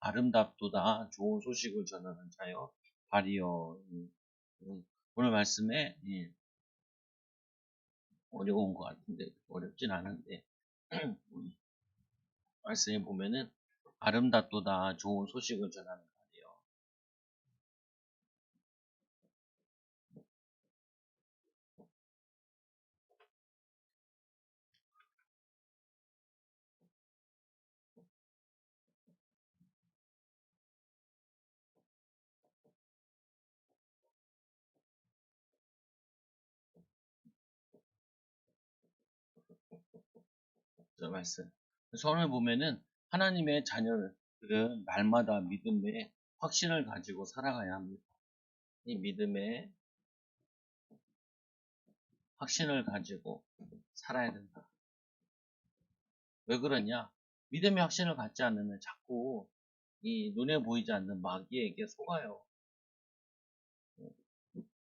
아름답도다 좋은 소식을 전하는 자여 발이여. 오늘 말씀에 어려운 것 같은데 어렵진 않은데 말씀에 보면은 아름답도다 좋은 소식을 전하는 자여. 저 말씀. 선을 보면은 하나님의 자녀들은 날마다 믿음의 확신을 가지고 살아가야 합니다. 이 믿음의 확신을 가지고 살아야 된다. 왜 그러냐? 믿음의 확신을 갖지 않으면 자꾸 이 눈에 보이지 않는 마귀에게 속아요.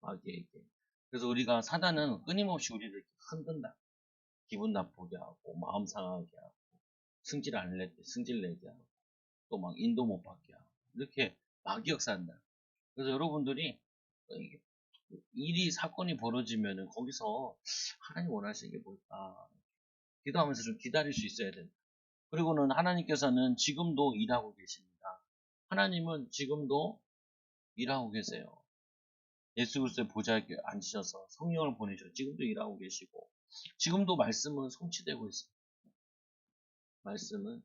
마귀에게. 그래서 우리가 사단은 끊임없이 우리를 흔든다. 기분 나쁘게 하고 마음 상하게 하고 승질 내게 하고 또 막 인도 못 받게 하고 이렇게 마귀 역사한다. 그래서 여러분들이 이게 일이 사건이 벌어지면은 거기서 하나님 원하시는 게 뭘까 기도하면서 좀 기다릴 수 있어야 된다. 그리고는 하나님께서는 지금도 일하고 계십니다. 하나님은 지금도 일하고 계세요. 예수 그리스도의 보좌에 앉으셔서 성령을 보내셔 지금도 일하고 계시고 지금도 말씀은 성취되고 있어요. 말씀은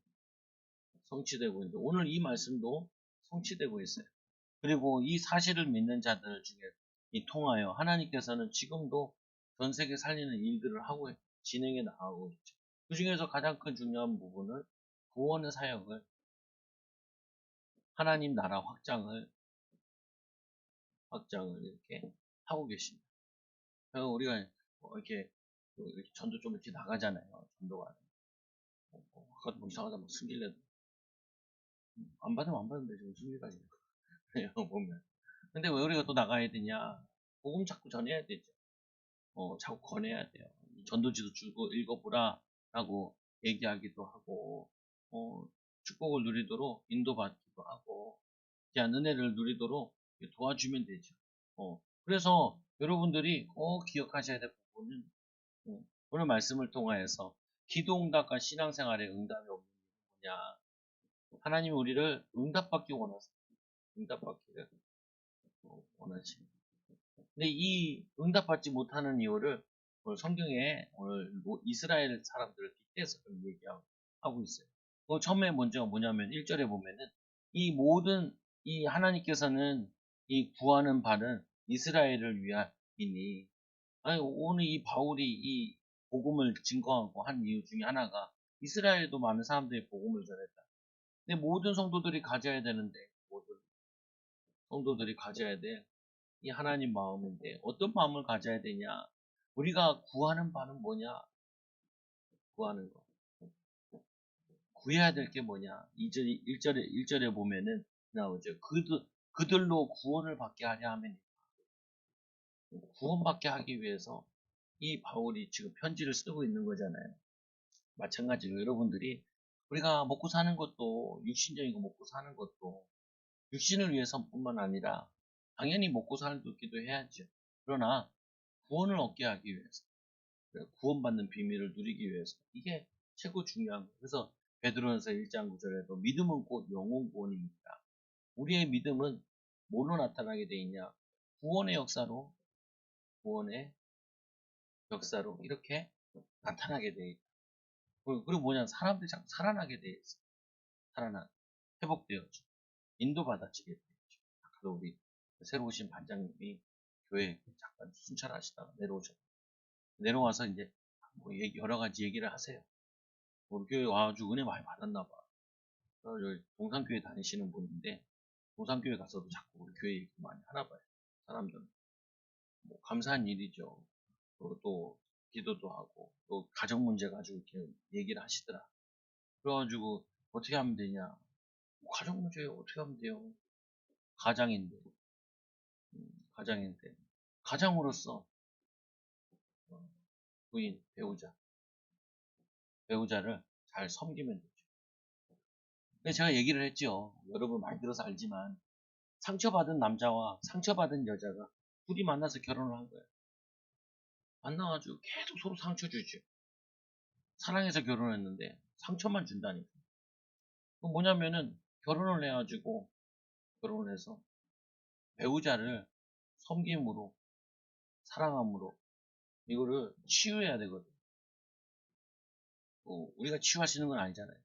성취되고 있는데 오늘 이 말씀도 성취되고 있어요. 그리고 이 사실을 믿는 자들 중에 통하여 하나님께서는 지금도 전 세계 살리는 일들을 하고 진행해 나가고 있죠. 그 중에서 가장 큰 중요한 부분은 구원의 사역을 하나님 나라 확장을 이렇게 하고 계십니다. 그래서 우리가 이렇게 전도 좀 이렇게 나가잖아요. 전도가 아까 뭐 이상하다 막 승질내도 안 받으면 안 받으면 되죠. 승질까지 보면. 근데 왜 우리가 또 나가야 되냐? 복음 자꾸 전해야 되죠. 자꾸 권해야 돼요. 전도지도 주고 읽어보라 라고 얘기하기도 하고 축복을 누리도록 인도받기도 하고 귀한 은혜를 누리도록 도와주면 되죠. 그래서 여러분들이 꼭 기억하셔야 될 부분은 오늘 말씀을 통하여서 기도응답과 신앙생활에 응답이 없는 이유는 뭐냐. 하나님이 우리를 응답받기 원하세요. 응답받기를 원하십니다. 근데 이 응답받지 못하는 이유를 오늘 성경에 오늘 이스라엘 사람들을 빗대서 좀 얘기하고 있어요. 처음에 먼저 뭐냐면 1절에 보면은 이 모든 이 하나님께서는 이 구하는 바는 이스라엘을 위함이니 아니 오늘 이 바울이 이 복음을 증거하고 한 이유 중에 하나가 이스라엘도 많은 사람들이 복음을 전했다. 근데 모든 성도들이 가져야 되는데 모든 성도들이 가져야 돼. 이 하나님 마음인데 어떤 마음을 가져야 되냐? 우리가 구하는 바는 뭐냐? 구하는 거. 구해야 될 게 뭐냐? 1절에 보면은 나오죠. 그들로 구원을 받게 하려 하면 구원받게 하기 위해서 이 바울이 지금 편지를 쓰고 있는 거잖아요. 마찬가지로 여러분들이 우리가 먹고 사는 것도 육신적인 거 먹고 사는 것도 육신을 위해서뿐만 아니라 당연히 먹고 살기도 해야죠. 그러나 구원을 얻게 하기 위해서 구원받는 비밀을 누리기 위해서 이게 최고 중요한 거예요. 그래서 베드로전서 1장 9절에도 믿음은 곧 영혼 구원입니다. 우리의 믿음은 뭘로 나타나게 돼 있냐? 구원의 역사로 이렇게 나타나게 돼 있다. 그리고 뭐냐? 사람들이 자꾸 살아나게 돼 있어. 회복되었죠. 인도받아지게 되었죠. 아까도 우리 새로 오신 반장님이 교회에 잠깐 순찰하시다가 내려와서 이제 뭐 여러 가지 얘기를 하세요. 우리 교회 와가지고 은혜 많이 받았나 봐. 여기 동산교회 다니시는 분인데 동산교회 가서도 자꾸 우리 교회 얘기 많이 하나 봐요. 사람들은 뭐 감사한 일이죠. 또 기도도 하고 또 가정 문제 가지고 이렇게 얘기를 하시더라. 그래가지고 어떻게 하면 되냐? 가정 문제 어떻게 하면 돼요? 가장인데 가장인데 가장으로서 부인 배우자를 잘 섬기면 되죠. 근데 제가 얘기를 했죠. 여러분 많이 들어서 알지만 상처받은 남자와 상처받은 여자가 둘이 만나서 결혼을 한 거예요. 만나가지고 계속 서로 상처 주죠. 사랑해서 결혼했는데 상처만 준다니까. 그건 뭐냐면은 결혼을 해가지고 결혼을 해서 배우자를 섬김으로 사랑함으로 이거를 치유해야 되거든. 우리가 치유할 수 있는 건 아니잖아요.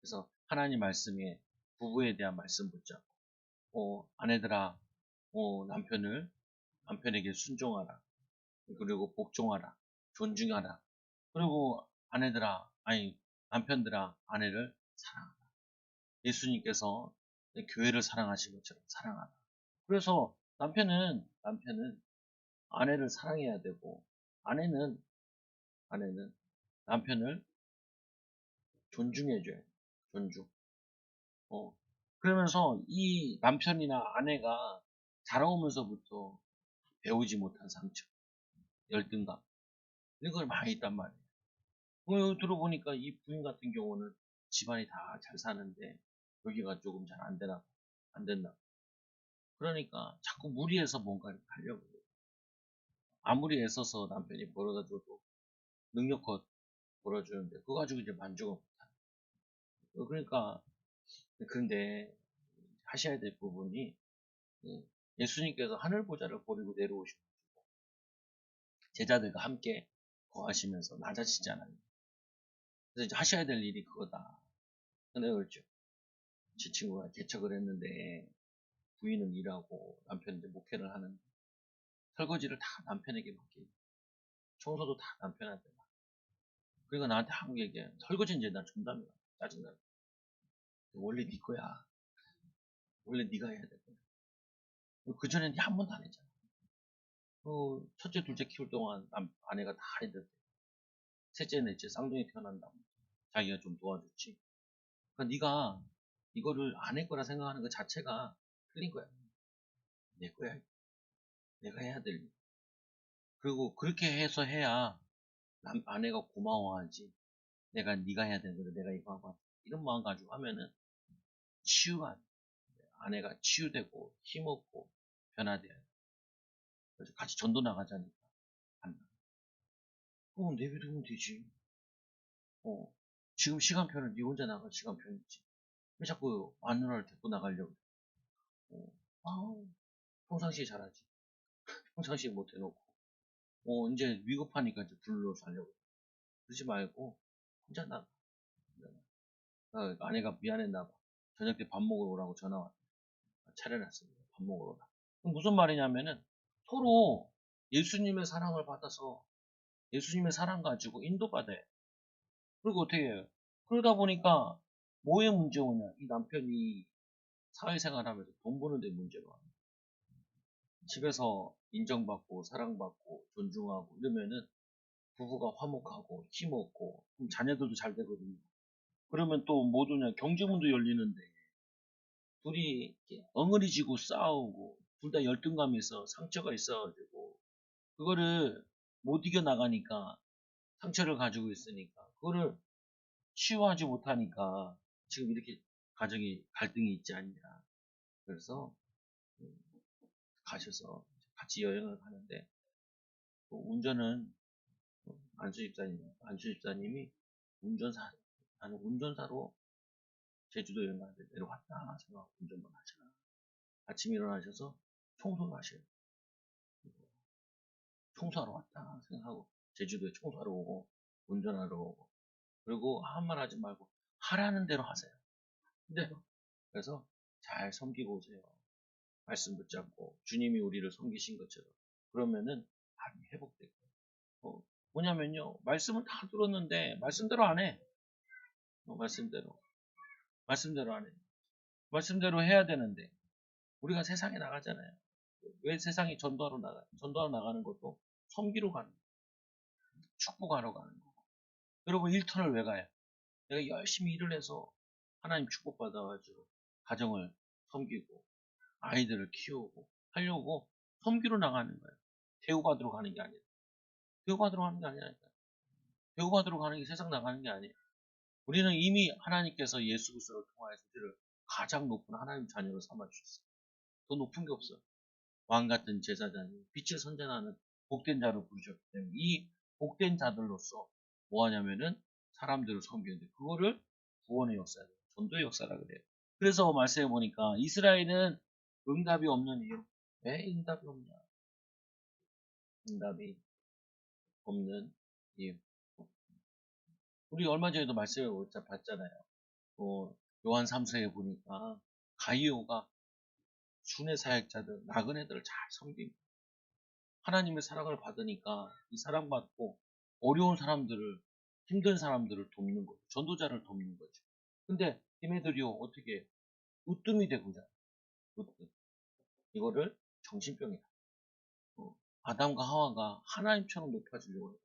그래서 하나님 말씀에 부부에 대한 말씀 붙잡고 아내들아 남편에게 순종하라. 그리고 복종하라. 존중하라. 그리고 남편들아 아내를 사랑하라. 예수님께서 교회를 사랑하신 것처럼 사랑하라. 그래서 남편은 아내를 사랑해야 되고 아내는 남편을 존중해줘야 돼. 존중. 그러면서 이 남편이나 아내가 자라오면서부터 배우지 못한 상처, 열등감 이런 걸 많이 있단 말이에요. 들어보니까 이 부인 같은 경우는 집안이 다 잘 사는데 여기가 조금 잘 안 된다. 그러니까 자꾸 무리해서 뭔가를 하려고 해요. 아무리 애써서 남편이 벌어다 줘도 능력껏 벌어주는데 그거 가지고 이제 만족을 못하는. 그러니까 그런데 하셔야 될 부분이 예수님께서 하늘 보좌를 버리고 내려오시고 제자들과 함께 거하시면서 낮아지잖아요. 그래서 이제 하셔야 될 일이 그거다. 근데 그렇죠. 제 친구가 개척을 했는데 부인은 일하고 남편은 이제 목회를 하는데 설거지를 다 남편에게 맡기고 청소도 다 남편한테 맡기고 그리고 나한테 한국 얘기해. 설거지는 이제 나 준다며. 짜증나. 원래 네 거야. 원래 네가 해야 될 거야. 그전엔 한 번도 안 했잖아. 첫째, 둘째 키울 동안 아내가 다 했는데 셋째, 넷째 쌍둥이 태어난다고 자기가 좀 도와줬지. 그러니까 네가 이거를 아내 거라 생각하는 것 자체가 틀린 거야. 내 거야. 내가 해야 될 일. 그리고 그렇게 해서 해야 아내가 고마워하지. 내가 네가 해야 되는 거를 내가 이거 하고 이런 마음 가지고 하면은 치유가 안 돼. 아내가 치유되고 힘없고 변화돼야 돼. 그래서 같이 전도 나가자니까 안 나. 내비두면 되지. 어, 지금 시간표는 네 혼자 나갈 시간표였지. 왜 자꾸 마누라를 데리고 나가려고 그래? 아우, 평상시에 잘하지. 평상시에 못 해놓고. 이제 위급하니까 이제 불러서 하려고. 그러지 말고, 혼자 나가. 아내가 미안했나 봐. 저녁 때 밥 먹으러 오라고 전화 왔다. 차려놨습니다. 밥 먹으러 오라. 그럼 무슨 말이냐면은, 서로 예수님의 사랑을 받아서, 예수님의 사랑 가지고 인도받아요. 그리고 어떻게 해요? 그러다 보니까, 뭐에 문제 오냐? 이 남편이 사회생활 하면서 돈 버는 데 문제가 와요. 집에서 인정받고, 사랑받고, 존중하고, 이러면은, 부부가 화목하고, 힘없고, 그럼 자녀들도 잘 되거든요. 그러면 또 뭐도냐? 경제문도 열리는데, 둘이 엉어리지고 싸우고 둘 다 열등감이 있어 상처가 있어가지고 그거를 못 이겨 나가니까 상처를 가지고 있으니까 그거를 치유하지 못하니까 지금 이렇게 가정이 갈등이 있지 않냐. 그래서 가셔서 같이 여행을 가는데 운전은 안수 집사님이 운전사 나는 운전사로 제주도 여행 가는데 내려왔다 생각하고 운전만 하잖아. 아침에 일어나셔서 청소를 하셔요. 청소하러 왔다 생각하고 제주도에 청소하러 오고 운전하러 오고 그리고 한 말 하지 말고 하라는 대로 하세요. 네. 그래서 잘 섬기고 오세요. 말씀 붙잡고 주님이 우리를 섬기신 것처럼 그러면은 많이 회복될 거예요. 뭐냐면요 말씀을 다 들었는데 말씀대로 안 해. 말씀대로 안 해. 말씀대로 해야 되는데 우리가 세상에 나가잖아요. 왜 세상에 전도하러 나가는 것도 섬기러 가는 거예요. 축복하러 가는 거예요. 여러분 1턴을 왜 가요? 내가 열심히 일을 해서 하나님 축복받아가지고 가정을 섬기고 아이들을 키우고 하려고 섬기러 나가는 거예요. 대우받으러 가는 게 아니라. 대우받으러 가는 게 아니라니까요. 대우받으러 가는 게 세상 나가는 게 아니에요. 우리는 이미 하나님께서 예수 그리스도를 통하여서 우리를 가장 높은 하나님 자녀로 삼아주셨어요. 더 높은 게 없어요. 왕 같은 제사장이 빛을 선전하는 복된 자로 부르셨기 때문에 이 복된 자들로서 뭐 하냐면은 사람들을 섬기는데 그거를 구원의 역사예요. 전도의 역사라 그래요. 그래서 말씀해 보니까 이스라엘은 응답이 없는 이유. 왜 응답이 없냐? 응답이 없는 이유. 우리 얼마 전에도 말씀을 봤잖아요. 요한 3서에 보니까 가이오가 순회 사역자들, 나그네들을 잘 섬깁니다. 하나님의 사랑을 받으니까 이 사랑받고 어려운 사람들을, 힘든 사람들을 돕는 거죠. 전도자를 돕는 거죠. 근데 걔네들이요, 어떻게 으뜸이 되고자. 으뜸. 이거를 정신병이다. 아담과 하와가 하나님처럼 높아지려고 해요.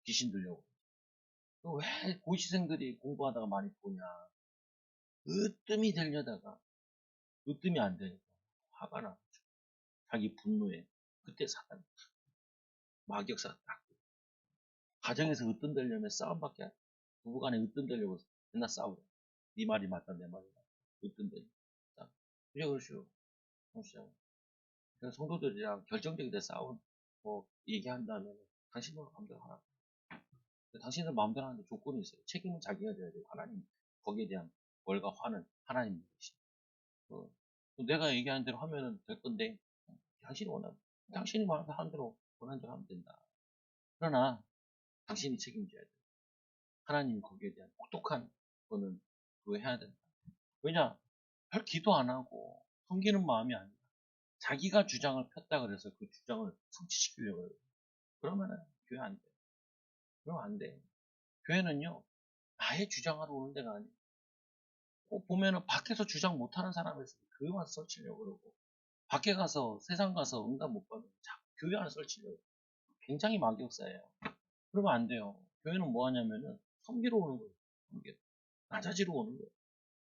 귀신 들려고. 왜 고시생들이 공부하다가 많이 보냐. 으뜸이 되려다가 으뜸이 안 되니까 화가 나죠. 자기 분노에. 그때 사단 마격사 딱. 가정에서 으뜸 되려면 싸움밖에 안 돼. 부부간에 으뜸 되려고 맨날 싸우래. 네 말이 맞다 내 말이 맞다. 으뜸 되려. 그래 그러시오. 그래서 성도들이랑 결정적인 데 싸운 얘기한 다음에 당신들 마음대로 하라. 당신들 마음대로 하는데 조건이 있어요. 책임은 자기가 져야 돼요. 하나님 거기에 대한 벌과 화는 하나님 대신. 내가 얘기하는 대로 하면은 될 건데 당신이 원하는 당신이 하는 대로 원하는 대로 하면 된다. 그러나 당신이 책임져야 돼. 하나님이 거기에 대한 혹독한 거는 그거 해야 된다. 왜냐? 별 기도 안 하고 섬기는 마음이 아니라 자기가 주장을 폈다 그래서 그 주장을 성취시키려고 해요. 그러면은 교회 안 돼. 그러면 안 돼. 교회는요, 나의 주장하러 오는 데가 아니에요. 꼭 보면은 밖에서 주장 못하는 사람이 있어요. 교회 와서 설치려고 그러고, 밖에 가서, 세상 가서 응답 못 받으면 자꾸 교회 안에 설치려고. 굉장히 막역사예요. 그러면 안 돼요. 교회는 뭐 하냐면은 섬기러 오는 거예요. 섬기러. 낮아지러 오는 거예요.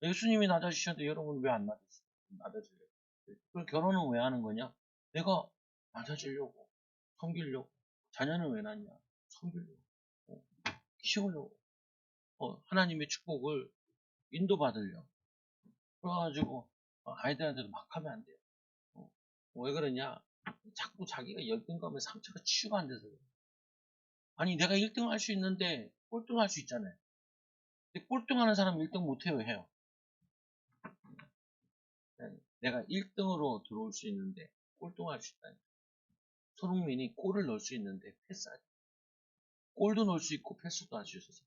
예수님이 낮아지셨는데 여러분 왜 안 낮으세요? 낮아지려고. 그럼 결혼은 왜 하는 거냐? 내가 낮아지려고, 섬기려고. 자녀는 왜 낳냐? 섬기려고. 어, 키우려고. 하나님의 축복을 인도받으려고. 그래가지고 아이들한테도 막 하면 안 돼요. 왜 그러냐? 자꾸 자기가 열등감에 상처가 치유가 안 돼서 그래요. 아니 내가 1등 할 수 있는데 꼴등 할 수 있잖아요. 근데 꼴등하는 사람 1등 못해요 해요. 내가 1등으로 들어올 수 있는데 꼴등할 수 있다니. 손흥민이 골을 넣을 수 있는데 패스하지. 골도 넣을 수 있고 패스도 할 수 있어서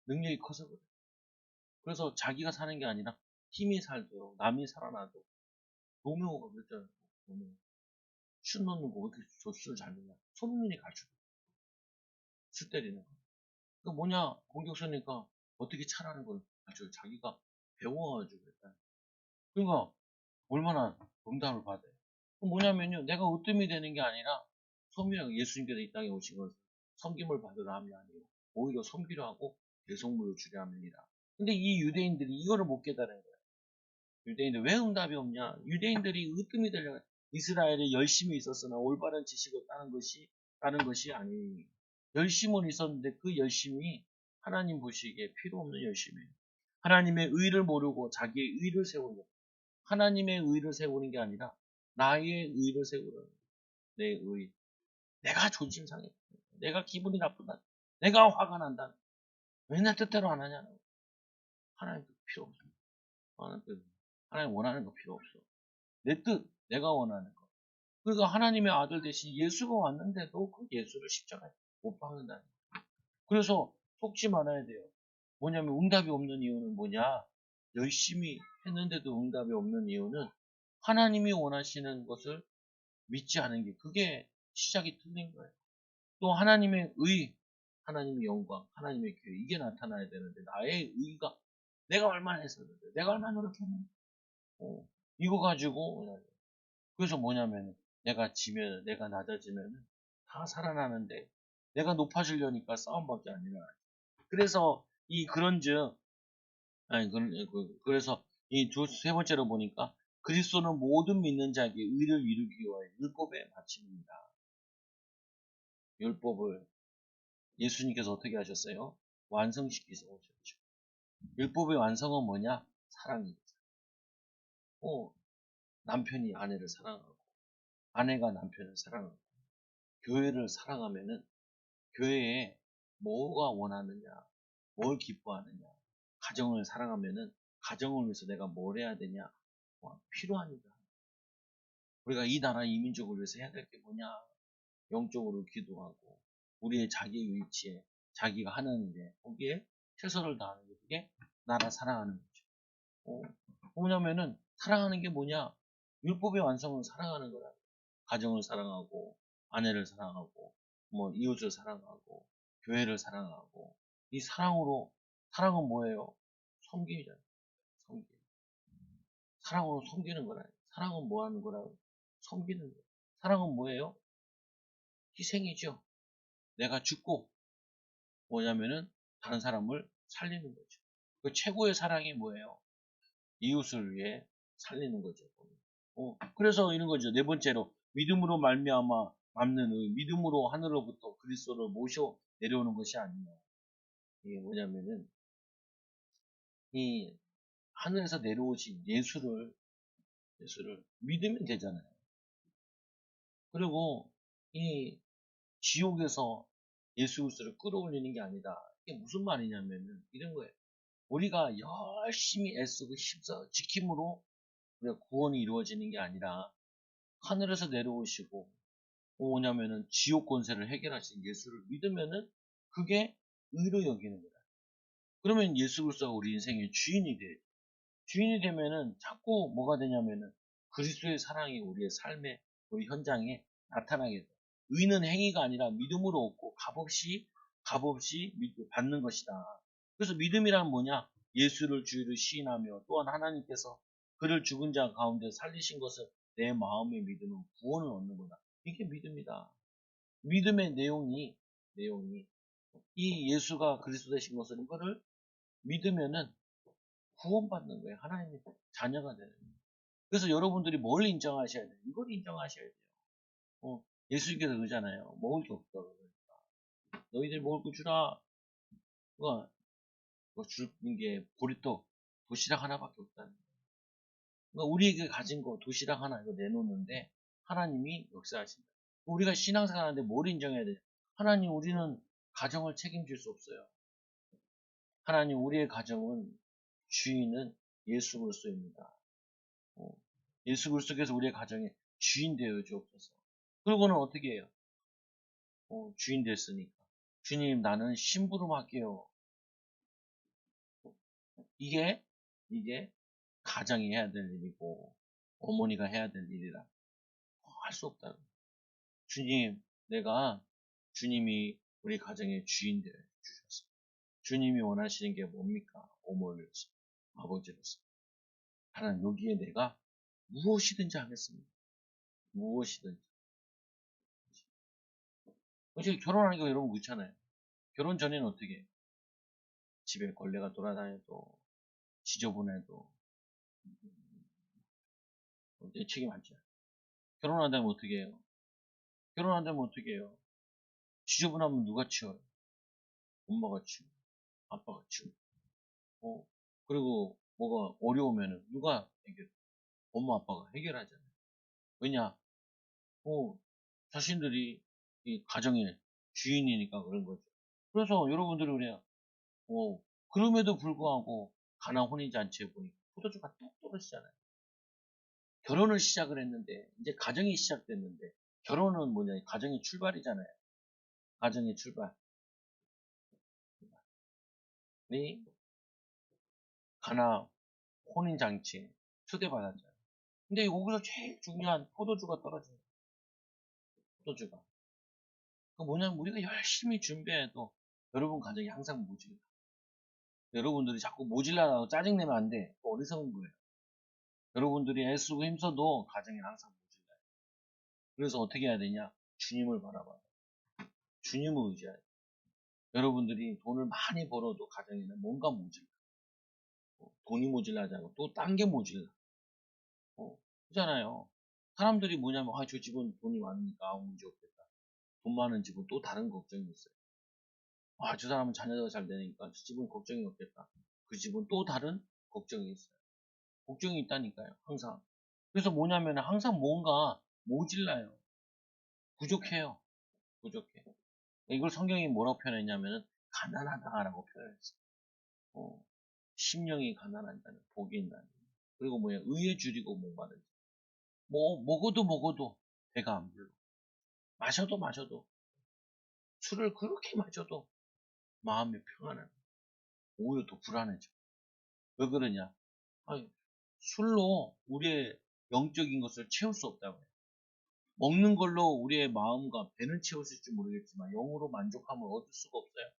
능력이 커서 그래. 그래서 자기가 사는 게 아니라 팀이 살도록 남이 살아나도 노명호가 그랬잖아요. 노명호. 슛 넣는 거 왜 이렇게 저 슛을 잘 넣냐. 손흥민이 가르쳐. 슛 때리는 거. 그 뭐냐 공격수니까 어떻게 차라는 걸 가르쳐. 자기가 배워가지고 일단. 그러니까 얼마나 응답을 받아요. 뭐냐면요. 내가 으뜸이 되는 게 아니라 섬기라고 예수님께서 이 땅에 오신 것은 섬김을 받으라 함이 아니고 오히려 섬기려 하고 대속물을 주려 함이니라. 근데 이 유대인들이 이거를 못 깨달은 거예요. 유대인들 왜 응답이 없냐? 유대인들이 으뜸이 되려고 이스라엘에 열심이 있었으나 올바른 지식을 따는 것이 아니. 열심은 있었는데 그 열심이 하나님 보시기에 필요 없는 열심이에요. 하나님의 의를 모르고 자기의 의를 세우는 하나님의 의를 세우는 게 아니라 나의 의를 세우는 내 의. 내가 존심 상해. 내가 기분이 나쁘다. 내가 화가 난다. 왜 내 뜻대로 안 하냐? 하나님 뜻 필요 없어. 하나님 원하는 거 필요 없어. 내 뜻, 내가 원하는 거. 그러니까 하나님의 아들 대신 예수가 왔는데도 그 예수를 십자가에 못 박는다는 거예요. 그래서 속지 말아야 돼요. 뭐냐면 응답이 없는 이유는 뭐냐? 열심히 했는데도 응답이 없는 이유는 하나님이 원하시는 것을 믿지 않은 게 그게 시작이 틀린 거예요. 또 하나님의 의, 하나님의 영광, 하나님의 교회 이게 나타나야 되는데 나의 의가 내가 얼마나 했었는데 내가 얼마나 노력했는데 이거 가지고 그래서 뭐냐면 내가 지면 내가 낮아지면 다 살아나는데 내가 높아지려니까 싸움밖에 안 일어나요. 그래서 이 그런즉 아니 그래서 이 세 번째로 보니까 그리스도는 모든 믿는 자에게 의를 이루기 위하여 율법의 마침입니다. 율법을 예수님께서 어떻게 하셨어요? 완성시키서 오셨죠. 율법의 완성은 뭐냐? 사랑입니다. 남편이 아내를 사랑하고, 아내가 남편을 사랑하고, 교회를 사랑하면은, 교회에 뭐가 원하느냐, 뭘 기뻐하느냐, 가정을 사랑하면은, 가정을 위해서 내가 뭘 해야 되냐, 필요합니다. 우리가 이 나라 이민족을 위해서 해야 될 게 뭐냐, 영적으로 기도하고, 우리의 자기 위치에, 자기가 하는 게, 거기에 최선을 다하는 게, 그게 나라 사랑하는 거죠. 뭐냐면은, 사랑하는 게 뭐냐, 율법의 완성은 사랑하는 거라. 가정을 사랑하고, 아내를 사랑하고, 이웃을 사랑하고, 교회를 사랑하고, 이 사랑으로, 사랑은 뭐예요? 섬기잖아요. 섬기. 사랑으로 섬기는 거라. 사랑은 뭐 하는 거라? 섬기는 거. 사랑은 뭐예요? 희생이죠. 내가 죽고, 뭐냐면은, 다른 사람을 살리는 거죠. 그 최고의 사랑이 뭐예요? 이웃을 위해 살리는 거죠. 그래서 이런 거죠. 네 번째로, 믿음으로 말미암아 남는 의, 믿음으로 하늘로부터 그리스도를 모셔 내려오는 것이 아니냐. 이게 뭐냐면은, 이 하늘에서 내려오신 예수를 믿으면 되잖아요. 그리고 이 지옥에서 예수 그리스도를 끌어올리는 게 아니다. 이게 무슨 말이냐면은 이런 거예요. 우리가 열심히 애쓰고 힘써 지킴으로 우리가 구원이 이루어지는 게 아니라 하늘에서 내려오시고 뭐냐면은 지옥 권세를 해결하신 예수를 믿으면은 그게 의로 여기는 거다. 그러면 예수 그리스도가 우리 인생의 주인이 돼. 주인이 되면은 자꾸 뭐가 되냐면은 그리스도의 사랑이 우리의 삶에 우리 현장에 나타나게 돼. 의는 행위가 아니라 믿음으로 얻고 값없이 받는 것이다. 그래서 믿음이란 뭐냐? 예수를 주의로 시인하며 또한 하나님께서 그를 죽은 자 가운데 살리신 것을 내 마음에 믿으면 구원을 얻는 거다. 이게 믿음이다. 믿음의 내용이 이 예수가 그리스도 되신 것을 이거를 믿으면은 구원받는 거예요. 하나님의 자녀가 되는 거예요. 그래서 여러분들이 뭘 인정하셔야 돼요? 이걸 인정하셔야 돼요. 예수님께서 그러잖아요. 먹을 게 없다. 그러니까. 너희들 먹을 거 주라. 그거 주는 게 보리떡, 도시락 하나밖에 없다는 거예요. 그러니까 우리에게 가진 거 도시락 하나 이거 내놓는데 하나님이 역사하신다. 우리가 신앙생활 하는데 뭘 인정해야 돼요? 하나님 우리는 가정을 책임질 수 없어요. 하나님 우리의 가정은 주인은 예수 그리스도입니다. 예수 그리스도께서 우리의 가정에 주인 되어 주옵소서. 그러고는 어떻게 해요? 주인 됐으니까. 주님 나는 심부름 할게요. 이게 가장이 해야 될 일이고 어머니가 해야 될 일이라 할 수 없다. 주님 내가 주님이 우리 가정의 주인 되어 주셨어. 주님이 원하시는 게 뭡니까? 어머니로서 아버지로서 하나님 여기에 내가 무엇이든지 하겠습니다. 무엇이든지. 어차피 결혼하니까 여러분 그렇잖아요. 결혼 전에는 어떻게 해요? 집에 걸레가 돌아다녀도 지저분해도 내 책임 안 져요. 결혼한다면 어떻게 해요? 결혼한다면 어떻게 해요? 지저분하면 누가 치워요? 엄마가 치우고 아빠가 치우고 그리고 뭐가 어려우면은 누가 해결해? 엄마 아빠가 해결하잖아요. 왜냐? 자신들이 이 가정의 주인이니까 그런 거죠. 그래서 여러분들이 그래요. 그럼에도 불구하고 가나 혼인잔치에 보니까 포도주가 뚝 떨어지잖아요. 결혼을 시작을 했는데 이제 가정이 시작됐는데 결혼은 뭐냐? 가정의 출발이잖아요. 가정의 출발. 이 가나 혼인잔치에 초대받았잖아요. 근데 여기서 제일 중요한 포도주가 떨어져요. 포도주가. 그 뭐냐면 우리가 열심히 준비해도 여러분 가정이 항상 모질라. 여러분들이 자꾸 모질라고 짜증내면 안 돼. 어리석은 거예요. 여러분들이 애쓰고 힘써도 가정이 항상 모질라요. 그래서 어떻게 해야 되냐? 주님을 바라봐요. 주님을 의지해요. 여러분들이 돈을 많이 벌어도 가정에는 뭔가 모질라. 돈이 모질라잖아. 또 딴 게 모질라. 그잖아요. 사람들이 뭐냐면, 저 집은 돈이 많으니까 아무 문제 없겠다. 돈 많은 집은 또 다른 걱정이 있어요. 저 사람은 자녀가 잘 되니까 저 집은 걱정이 없겠다. 그 집은 또 다른 걱정이 있어요. 걱정이 있다니까요, 항상. 그래서 뭐냐면 항상 뭔가 모질라요. 부족해요. 부족해. 이걸 성경이 뭐라고 표현했냐면은 가난하다라고 표현했어요. 어, 심령이 가난한 자는 복이 있나니. 그리고 뭐야, 의에 줄이고 목마르지. 먹어도 배가 안 불러. 마셔도 술을 그렇게 마셔도 마음이 평안한. 오히려 더 불안해져. 왜 그러냐? 아니, 술로 우리의 영적인 것을 채울 수 없다고요. 먹는 걸로 우리의 마음과 배는 채울 수 있을지 모르겠지만 영으로 만족함을 얻을 수가 없어요.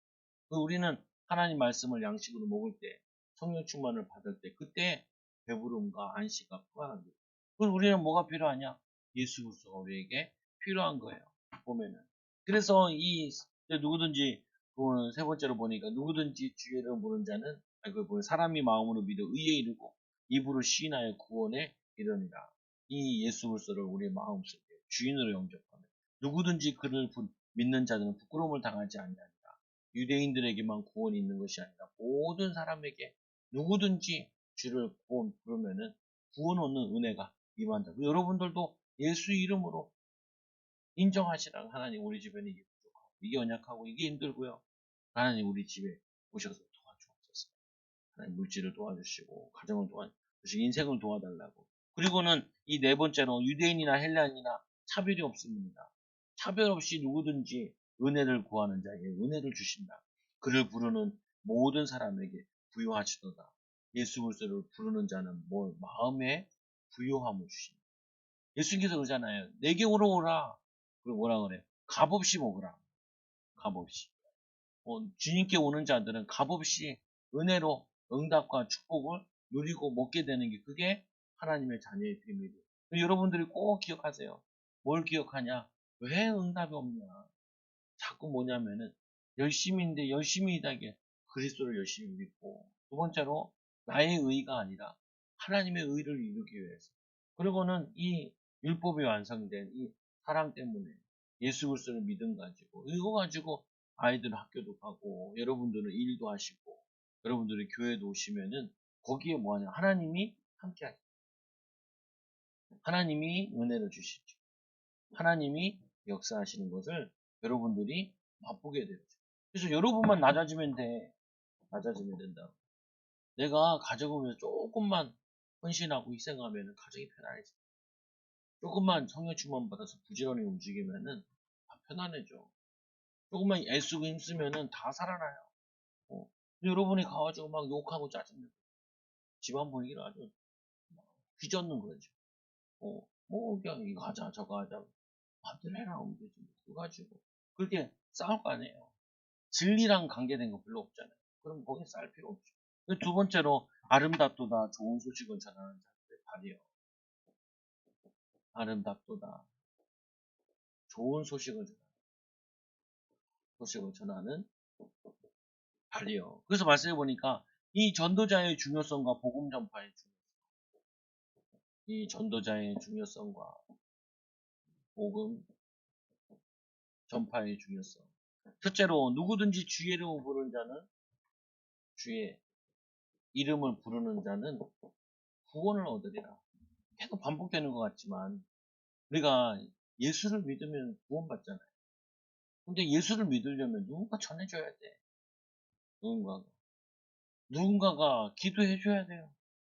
우리는 하나님 말씀을 양식으로 먹을 때, 성령 충만을 받을 때, 그때 배부름과 안식과 평안합니다. 그럼 우리는 뭐가 필요하냐? 예수 그리스도가 우리에게 필요한 거예요. 보면은. 그래서 누구든지 세 번째로 보니까 누구든지 주의 이름을 부르는 자는 사람이 마음으로 믿어 의에 이르고 입으로 시인하여 구원에 이르니라. 이 예수 그리스도를 우리의 마음속에 주인으로 영접하면 누구든지 그를 믿는 자들은 부끄러움을 당하지 않냐. 유대인들에게만 구원이 있는 것이 아니라 모든 사람에게 누구든지 주를 부르면은 구원 얻는 은혜가 임한다. 여러분들도 예수 이름으로 인정하시라. 하나님 우리 집에는 이게 부족하고 이게 언약하고 이게 힘들고요. 하나님 우리 집에 오셔서 도와주옵소서. 하나님 물질을 도와주시고 가정을 도와주시고 인생을 도와달라고. 그리고는 이 네 번째로 유대인이나 헬라인이나 차별이 없습니다. 차별 없이 누구든지 은혜를 구하는 자에게 은혜를 주신다. 그를 부르는 모든 사람에게 부요하시도다. 예수 그리스도를 부르는 자는 마음에 부요함을 주신다. 예수님께서 그러잖아요. 내게 오라. 그리고 뭐라 그래요? 값없이 먹으라. 값없이. 주님께 오는 자들은 값없이 은혜로 응답과 축복을 누리고 먹게 되는 게 그게 하나님의 자녀의 비밀이에요. 여러분들이 꼭 기억하세요. 뭘 기억하냐? 왜 응답이 없냐? 자꾸 뭐냐면은 열심히인데 열심히 일하게 그리스도를 열심히 믿고 두 번째로 나의 의가 아니라 하나님의 의를 이루기 위해서 그리고는 이 율법이 완성된 이 사랑 때문에 예수 그리스도를 믿음 가지고 이거 가지고 아이들 학교도 가고 여러분들은 일도 하시고 여러분들이 교회도 오시면은 거기에 뭐하냐 하나님이 함께 하시죠. 하나님이 은혜를 주시죠. 하나님이 역사하시는 것을 여러분들이 맛보게 되죠. 그래서 여러분만 낮아지면 돼. 낮아지면 된다. 내가 가정을 위해서 조금만 헌신하고 희생하면 가정이 편안해져. 조금만 성령 충만 받아서 부지런히 움직이면은 다 편안해져. 조금만 애쓰고 힘쓰면은 다 살아나요. 근데 여러분이 가가지고 막 욕하고 짜증내고 집안 분위기를 아주 휘젓는 거죠. 그냥 이거 하자 저거 하자 마음대로 해라 하면 되지. 그거 가지고 그렇게 싸울 거 아니에요. 진리랑 관계된 거 별로 없잖아요. 그럼 거기 쌀 필요 없죠. 두 번째로 아름답도다 좋은 소식을 전하는 자들의 발이요. 아름답도다 좋은 소식을 전하는 발이요. 그래서 말씀해 보니까 이 전도자의 중요성과 복음 전파의 이 전도자의 중요성과 복음 전파의 중요성. 첫째로 누구든지 주의 이름을 부르는 자는 주의 이름을 부르는 자는 구원을 얻으리라. 계속 반복되는 것 같지만 우리가 예수를 믿으면 구원받잖아요. 근데 예수를 믿으려면 누군가 전해줘야 돼. 누군가가 기도해줘야 돼요.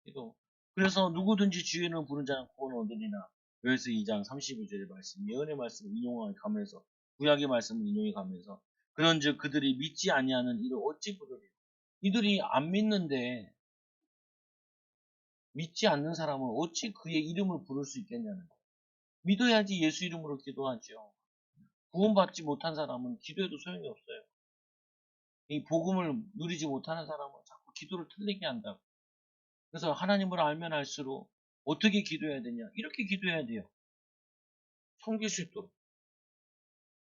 기도. 그래서 누구든지 주의 이름을 부르는 자는 구원을 얻으리라. 요에서 2장 32절의 말씀, 예언의 말씀을 인용해 가면서 구약의 말씀을 인용해 가면서 그런즉 그들이 믿지 아니하는 이를 어찌 부르리요. 이들이 안 믿는데 믿지 않는 사람은 어찌 그의 이름을 부를 수 있겠냐는 거예요. 믿어야지 예수 이름으로 기도하죠. 구원받지 못한 사람은 기도해도 소용이 없어요. 이 복음을 누리지 못하는 사람은 자꾸 기도를 틀리게 한다고. 그래서 하나님을 알면 알수록 어떻게 기도해야 되냐? 이렇게 기도해야 돼요. 섬길 수 있도록.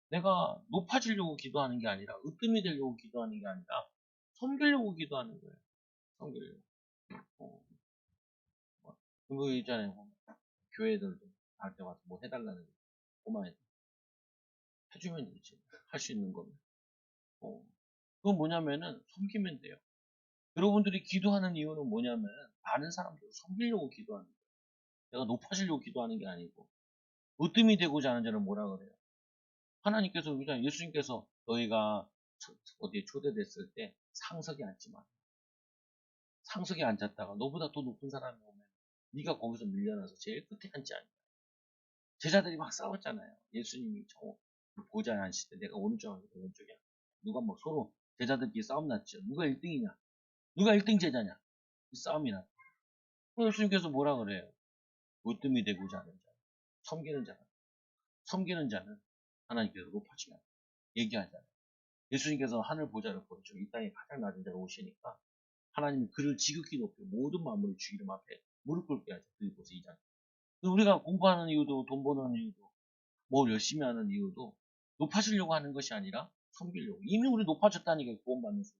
내가 높아지려고 기도하는 게 아니라, 으뜸이 되려고 기도하는 게 아니라, 섬기려고 기도하는 거예요. 섬기려고. 그거 있잖아요. 교회들도 할 때 와서 뭐 해달라는 거. 고마워. 해주면 되지. 할 수 있는 거면. 그건 뭐냐면은 섬기면 돼요. 여러분들이 기도하는 이유는 뭐냐면 많은 사람들을 섬기려고 기도하는 거예요. 내가 높아지려고 기도하는 게 아니고 으뜸이 되고자 하는 자는 뭐라 그래요? 하나님께서 그냥 예수님께서 너희가 어디에 초대됐을 때 상석에 앉지 마. 상석에 앉았다가 너보다 더 높은 사람이 오면 네가 거기서 밀려나서 제일 끝에 앉지 않냐. 제자들이 막 싸웠잖아요. 예수님이 저 보좌에 앉으실 때 내가 오른쪽이야 왼쪽이야. 누가 막 서로 제자들끼리 싸움 났죠. 누가 1등이냐. 누가 1등 제자냐. 이 싸움이 났. 예수님께서 뭐라 그래요? 으뜸이 되고자 하는 자. 섬기는 자는 섬기는 자는 하나님께서 높아지면 얘기하잖아요. 예수님께서 하늘 보좌를 보여주고 이 땅에 가장 낮은 자로 오시니까 하나님이 그를 지극히 높여 모든 만물을 주 이름 앞에 무릎 꿇게 하죠. 빌립보서 2장. 우리가 공부하는 이유도 돈 버는 이유도 뭘 열심히 하는 이유도 높아지려고 하는 것이 아니라 섬기려고. 이미 우리 높아졌다니까 구원받는 순간.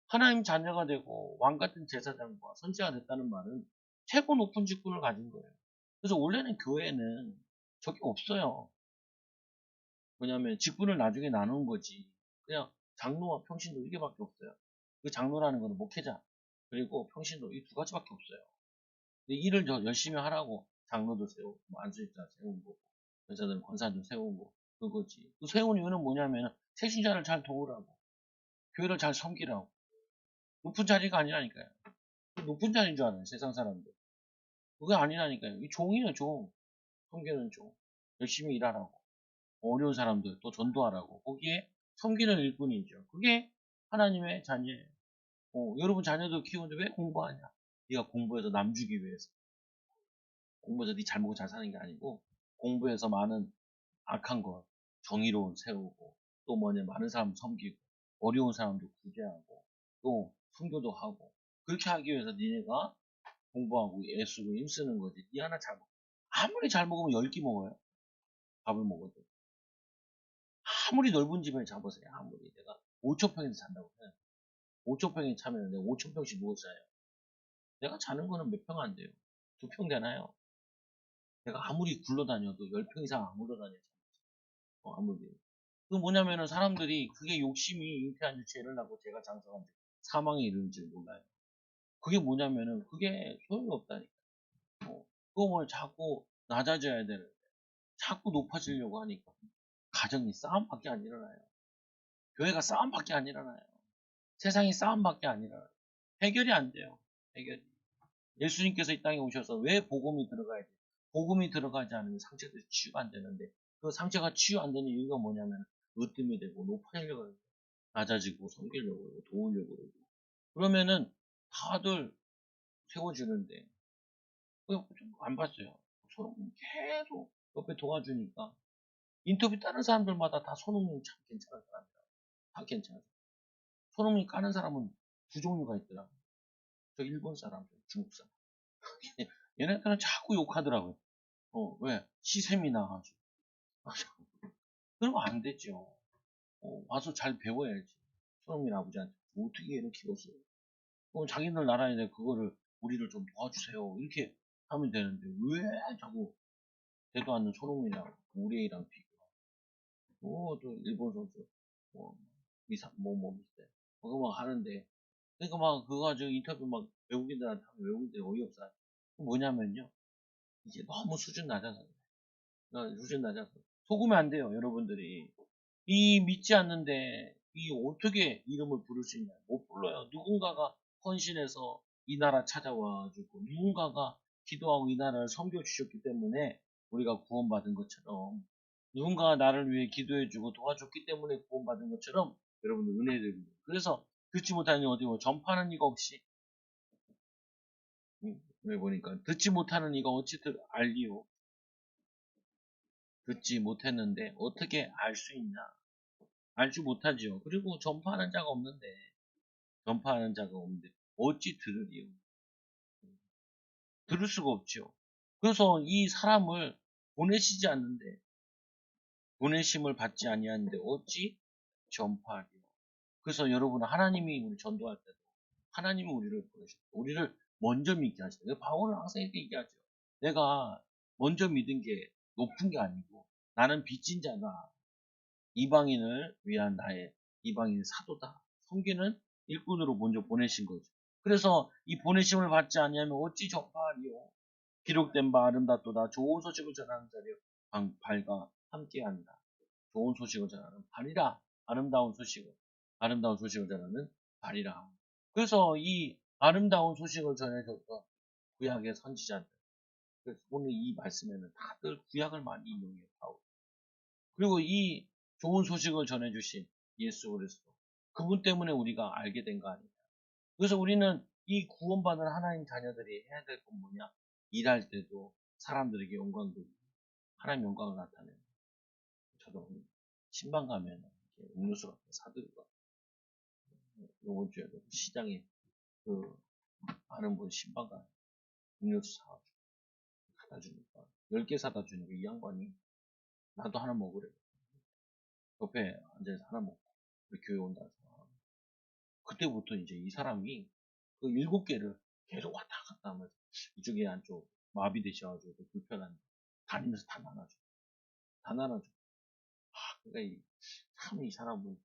하나님 자녀가 되고 왕 같은 제사장과 선지자가 됐다는 말은 최고 높은 직분을 가진 거예요. 그래서 원래는 교회는 저게 없어요. 뭐냐면 직분을 나중에 나누는 거지. 그냥 장로와 평신도 이게밖에 없어요. 그 장로라는 거는 목회자 그리고 평신도 이 두 가지밖에 없어요. 근데 일을 더 열심히 하라고 장로도 세우고 뭐 안수입자 세우고 여자들은 권사도 세우고 그거지. 그 세운 이유는 뭐냐면 새신자를 잘 도우라고 교회를 잘 섬기라고 높은 자리가 아니라니까요. 높은 자리인 줄 알아요 세상 사람들. 그게 아니라니까요. 이 종이에요 종. 섬기는 종. 열심히 일하라고. 어려운 사람들 또 전도하라고. 거기에 섬기는 일꾼이죠. 그게 하나님의 자녀예요. 여러분 자녀도 키우는데 왜 공부하냐? 네가 공부해서 남 주기 위해서. 공부해서 네 잘 먹고 잘 사는 게 아니고 공부해서 많은 악한 것, 정의로운 세우고 또 뭐냐 많은 사람 섬기고 어려운 사람도 구제하고 또 선교도 하고 그렇게 하기 위해서 니네가 공부하고 애쓰고 힘쓰는 거지. 니 하나 잘 먹어. 아무리 잘 먹으면 10끼 먹어요. 밥을 먹어도. 아무리 넓은 집에 잡으세요. 아무리 내가 5,000평에서 잔다고 해. 5,000평에 차면 내가 5,000평씩 누워 자요. 내가 자는 거는 몇 평 안 돼요. 2평 되나요? 내가 아무리 굴러다녀도 10평 이상 안 굴러다녀요. 아무리. 그 뭐냐면은 사람들이 그게 욕심이 잉태한 지 죄를 낳고 죄가 장성한 지 사망에 이르는 줄 몰라요. 그게 뭐냐면은 그게 소용이 없다니까. 그거 뭘 자꾸 낮아져야 되는데 자꾸 높아지려고 하니까 가정이 싸움밖에 안 일어나요. 교회가 싸움밖에 안 일어나요. 세상이 싸움밖에 안 일어나요. 해결이 안 돼요. 해결이. 예수님께서 이 땅에 오셔서 왜 복음이 들어가야 돼요? 복음이 들어가지 않으면 상처들이 치유가 안 되는데 그 상처가 치유 안 되는 이유가 뭐냐면 으뜸이 되고 높아지려고 해요. 낮아지고 섬기려고 그러고 도우려고 그러고 그러면은 다들 세워주는데 그거 좀안 봤어요. 손흥민 계속 옆에 도와주니까 인터뷰 다른 사람들마다 다 손흥민 참 괜찮은 사람이다. 다 괜찮아. 손흥민 까는 사람은 두 종류가 있더라. 저 일본 사람, 저 중국 사람. 얘네들은 자꾸 욕하더라고요. 왜? 시샘이 나가지고. 그러면 안 되죠. 와서 잘 배워야지. 손흥민 아버지한테. 어떻게 얘를 키웠어요? 자기들 나라에 그거를, 우리를 좀 도와주세요. 이렇게 하면 되는데, 왜 자꾸 되도 않는 손흥민이랑 우리랑 비교. 또 일본 선수, 뭐, 비슷해. 그거 막 하는데, 그러니까 막 그거 가지고 인터뷰 막 외국인들한테 하면 외국인들이 어이없어. 뭐냐면요. 이제 너무 수준 낮아서. 수준 낮아서. 속으면 안 돼요, 여러분들이. 이 믿지 않는데, 이 어떻게 이름을 부를 수 있냐. 못 불러요. 누군가가 헌신해서 이 나라 찾아와주고, 누군가가 기도하고 이 나라를 섬겨주셨기 때문에 우리가 구원받은 것처럼, 누군가가 나를 위해 기도해주고 도와줬기 때문에 구원받은 것처럼, 여러분들 은혜를. 그래서 듣지 못하는 이 어디 뭐 전파하는 이가 없이, 왜 보니까, 듣지 못하는 이가 어찌 알리요. 듣지 못했는데 어떻게 알 수 있나? 알지 못하지요. 그리고 전파하는 자가 없는데 어찌 들으리요? 들을 수가 없지요. 그래서 이 사람을 보내시지 않는데 보내심을 받지 아니하는데 어찌 전파하리요? 그래서 여러분 하나님이 우리 전도할 때도 하나님이 우리를 보내셨고 우리를 먼저 믿게 하시죠. 바울은 항상 이렇게 얘기하죠. 내가 먼저 믿은 게 높은 게 아니고 나는 빚진 자가 이방인을 위한 나의 이방인 사도다. 섬기는 일꾼으로 먼저 보내신 거죠. 그래서 이 보내심을 받지 않냐면 어찌 전파하리요. 기록된 바 아름답도다. 좋은 소식을 전하는 자리요. 발과 함께한다. 좋은 소식을 전하는 발이라. 아름다운 소식을 전하는 발이라. 그래서 이 아름다운 소식을 전해줬던 구약의 선지자들. 그래서 오늘 이 말씀에는 다들 구약을 많이 인용해요. 바울. 그리고 이 좋은 소식을 전해주신 예수 그리스도. 그분 때문에 우리가 알게 된 거 아니냐. 그래서 우리는 이 구원받은 하나님 자녀들이 해야 될 건 뭐냐? 일할 때도 사람들에게 영광 돌리고 하나님 영광을 나타내는. 저도 신방 가면 음료수 같은 거 사들고 요번 주에도 시장에 그 아는 분 신방 가 음료수 사가지고 사다 주니까 10개 사다 주니까 이 양반이 나도 하나 먹으래. 옆에 앉아서 하나 먹고 우리 교회 온다 해서 그때부터 이제 이 사람이 그 7개를 계속 왔다 갔다 하면서 이쪽에 안쪽 마비되셔가지고 불편한 다니면서 다 나눠줘. 다 나눠줘. 그러니까 참 이 사람은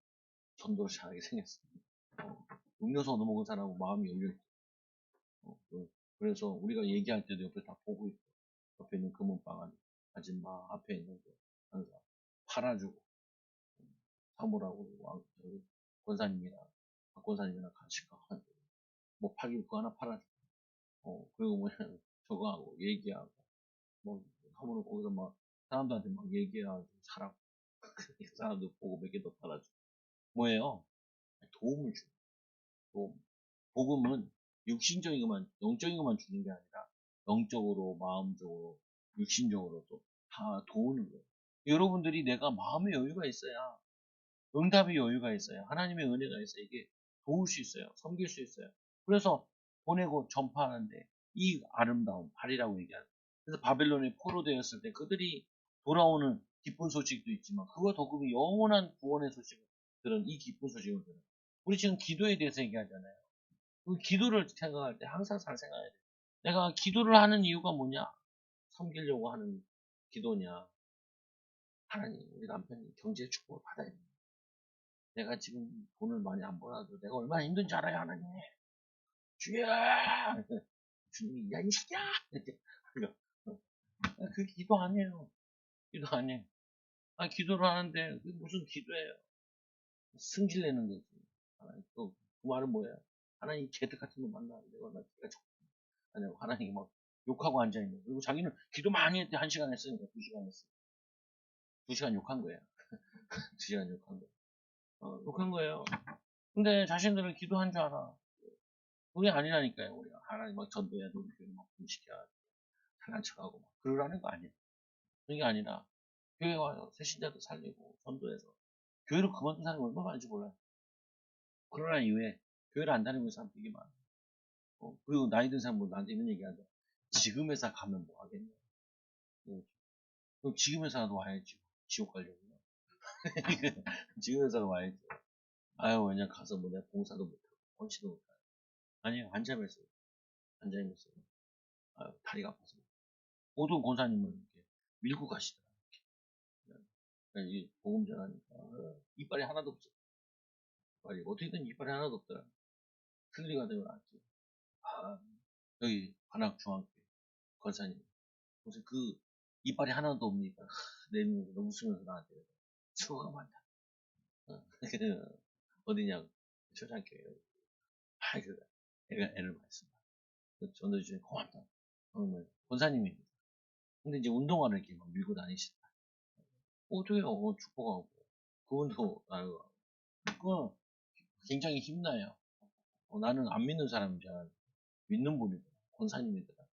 전도를 잘하게 생겼어. 음료수 얻어먹은 사람은 마음이 열려있고. 그래서 우리가 얘기할 때도 옆에 다 보고 있고, 옆에 있는 금은방 아줌마, 앞에 있는 항상 팔아주고, 사물하고, 권사님이랑, 박 권사님이랑 같이 가가지고, 뭐 팔길 거 하나 팔아주고, 그리고 뭐냐, 저거 하고, 얘기하고, 뭐, 사물을 거기서 막, 사람들한테 막 얘기해가지고, 사라고. 사람들 보고 몇 개 더 팔아주고. 뭐예요? 도움을 주고, 도움. 복음은 육신적인 것만, 영적인 것만 주는 게 아니라 영적으로, 마음적으로, 육신적으로도 다 도우는 거예요. 여러분들이 내가 마음의 여유가 있어야, 응답의 여유가 있어야, 하나님의 은혜가 있어야 이게 도울 수 있어요. 섬길 수 있어요. 그래서 보내고 전파하는데 이 아름다운 발이라고 얘기하는. 그래서 바벨론에 포로되었을 때 그들이 돌아오는 기쁜 소식도 있지만 그거 더욱이 영원한 구원의 소식을 들은 이 기쁜 소식을 들은. 우리 지금 기도에 대해서 얘기하잖아요. 그 기도를 생각할 때 항상 잘 생각해야 돼. 내가 기도를 하는 이유가 뭐냐? 섬기려고 하는 기도냐? 하나님, 우리 남편이 경제 축복을 받아야 돼. 내가 지금 돈을 많이 안 벌어도 내가 얼마나 힘든지 알아요, 하나님. 주야! 주님이, 야, 이 새끼야! 그 기도 아니에요. 기도 아니에요. 기도를 하는데, 그게 무슨 기도예요? 승질 내는 거지. 하나님, 그 말은 뭐예요? 하나님, 개들 같은 거 만나. 내가 얼마나 기가 좋고. 아니, 하나님이 막 욕하고 앉아있는. 그리고 자기는 기도 많이 했대. 1시간 했으니까 2시간 했어. 2시간 욕한 거야. 2시간 욕한 거야. 욕한 거예요. 근데 자신들은 기도한 줄 알아. 그게 아니라니까요. 우리가 하나님 막 전도해야 우리 교회 막 분식해야 잘난 척하고 막 그러라는 거 아니에요. 그게 아니라 교회 와서 새신자도 살리고 전도해서 교회를 그만둔 사람이 얼마나 많은지 몰라요. 코로나 이후에 교회를 안 다니고 있는 사람 되게 많아요. 그리고 나이 든 사람은 나한테 이런 얘기 하죠. 지금 회사 가면 뭐 하겠냐. 그럼 지금 회사도 와야지. 지옥 가려면. 지금 회사로 와야지. 아유, 왜냐, 가서 뭐 내가 봉사도 못하고, 헌신도 못하고. 아니요, 앉아면서, 앉아면서. 아유, 다리가 아파서. 모든 권사님을 이렇게 밀고 가시더라. 그러니까 이 복음 전하니까, 이빨이 하나도 없어. 어떻게든 이빨이 하나도 없더라. 틀리가 되면 안지. 여기, 관악중앙교 권사님. 무슨 이빨이 하나도 없으니까, 내눈으로 너무 웃으면서 나한테, 수고가 많다. 어디냐고, 초장교회. 애를 많이 쓴다. 전도 중에 고맙다. 권사님입니다. 근데 이제 운동화를 이렇게 막 밀고 다니시다. 어떡해요, 축복하고. 그분도, 그거 굉장히 힘나요. 나는 안 믿는 사람이잖아. 믿는 분이더라. 권사님이더라.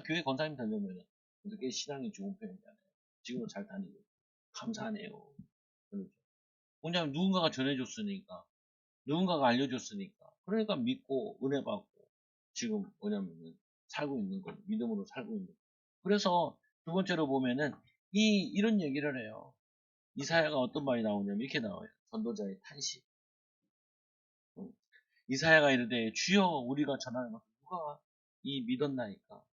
교회 권사님 되려면 어떻게 신앙이 좋은 편이잖아요. 지금은 잘 다니고. 감사하네요. 그러죠. 왜냐면 누군가가 전해줬으니까. 누군가가 알려줬으니까. 그러니까 믿고 은혜 받고 지금 뭐냐면은 살고 있는 거 믿음으로 살고 있는 거. 그래서 두 번째로 보면은 이런 얘기를 해요. 이사야가 어떤 말이 나오냐면 이렇게 나와요. 전도자의 탄식. 이사야가 이르되 주여 우리가 전하는 것을 누가 믿었나이까.